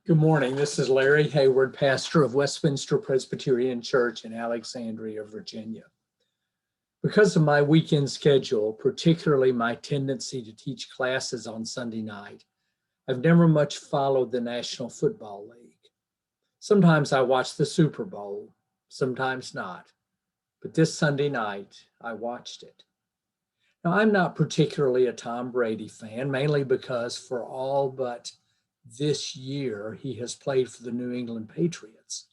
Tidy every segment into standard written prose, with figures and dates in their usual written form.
Good morning. This is Larry Hayward, pastor of Westminster Presbyterian Church in Alexandria, Virginia. Because of my weekend schedule, particularly my tendency to teach classes on Sunday night, I've never much followed the National Football League. Sometimes I watch the Super Bowl, sometimes not. But this Sunday night, I watched it. Now, I'm not particularly a Tom Brady fan, mainly because for all but this year, he has played for the New England Patriots.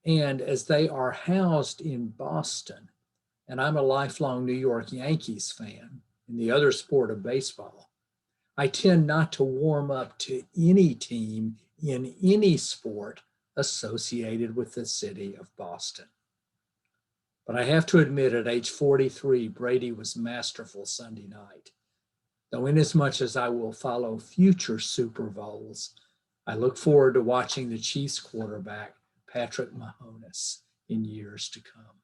And as they are housed in Boston, and I'm a lifelong New York Yankees fan in the other sport of baseball, I tend not to warm up to any team in any sport associated with the city of Boston. But I have to admit, at age 43, Brady was masterful Sunday night. Though inasmuch as I will follow future Super Bowls, I look forward to watching the Chiefs quarterback, Patrick Mahomes, in years to come.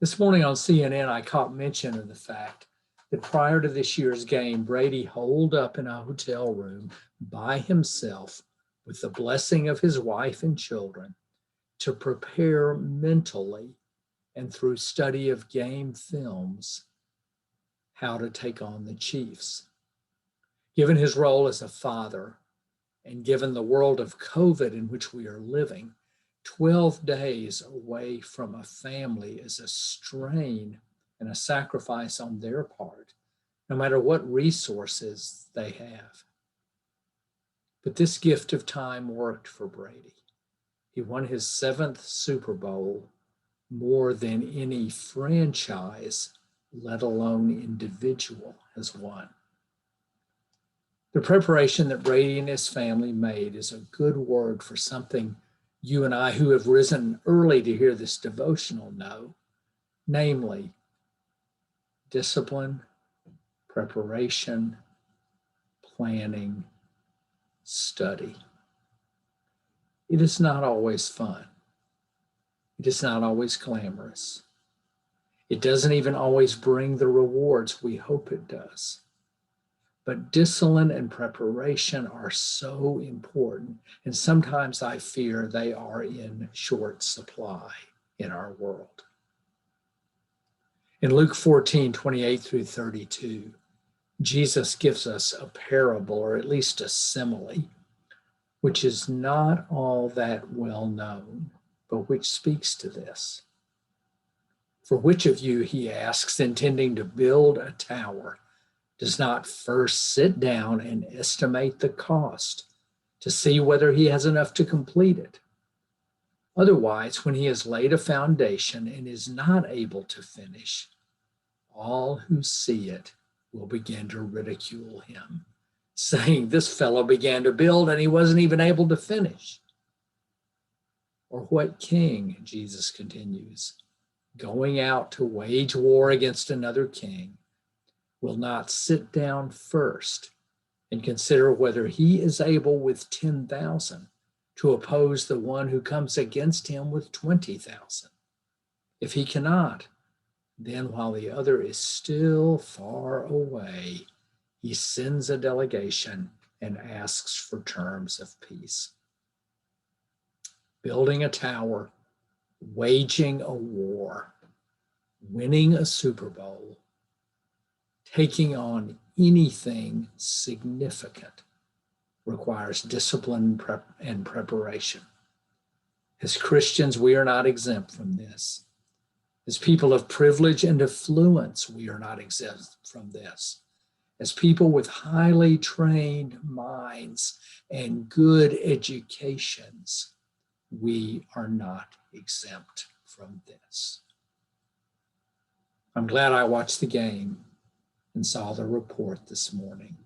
This morning on CNN, I caught mention of the fact that prior to this year's game, Brady holed up in a hotel room by himself with the blessing of his wife and children to prepare mentally and through study of game films how to take on the Chiefs. Given his role as a father, and given the world of COVID in which we are living, 12 days away from a family is a strain and a sacrifice on their part, no matter what resources they have. But this gift of time worked for Brady. He won his 7th Super Bowl, more than any franchise, let alone individual, has won. The preparation that Brady and his family made is a good word for something you and I who have risen early to hear this devotional know, namely discipline, preparation, planning, study. It is not always fun. It is not always glamorous. It doesn't even always bring the rewards we hope it does. But discipline and preparation are so important, and sometimes I fear they are in short supply in our world. In Luke 14:28 through 32, Jesus gives us a parable, or at least a simile, which is not all that well known, but which speaks to this. For which of you, he asks, intending to build a tower, does not first sit down and estimate the cost to see whether he has enough to complete it? Otherwise, when he has laid a foundation and is not able to finish, all who see it will begin to ridicule him, saying, "This fellow began to build and he wasn't even able to finish." Or what king, Jesus continues, going out to wage war against another king, will not sit down first and consider whether he is able with 10,000 to oppose the one who comes against him with 20,000. If he cannot, then while the other is still far away, he sends a delegation and asks for terms of peace. Building a tower, waging a war, winning a Super Bowl, taking on anything significant requires discipline and preparation. As Christians, we are not exempt from this. As people of privilege and affluence, we are not exempt from this. As people with highly trained minds and good educations, we are not exempt from this. I'm glad I watched the game and saw the report this morning.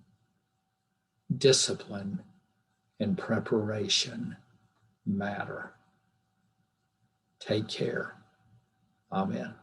Discipline and preparation matter. Take care. Amen.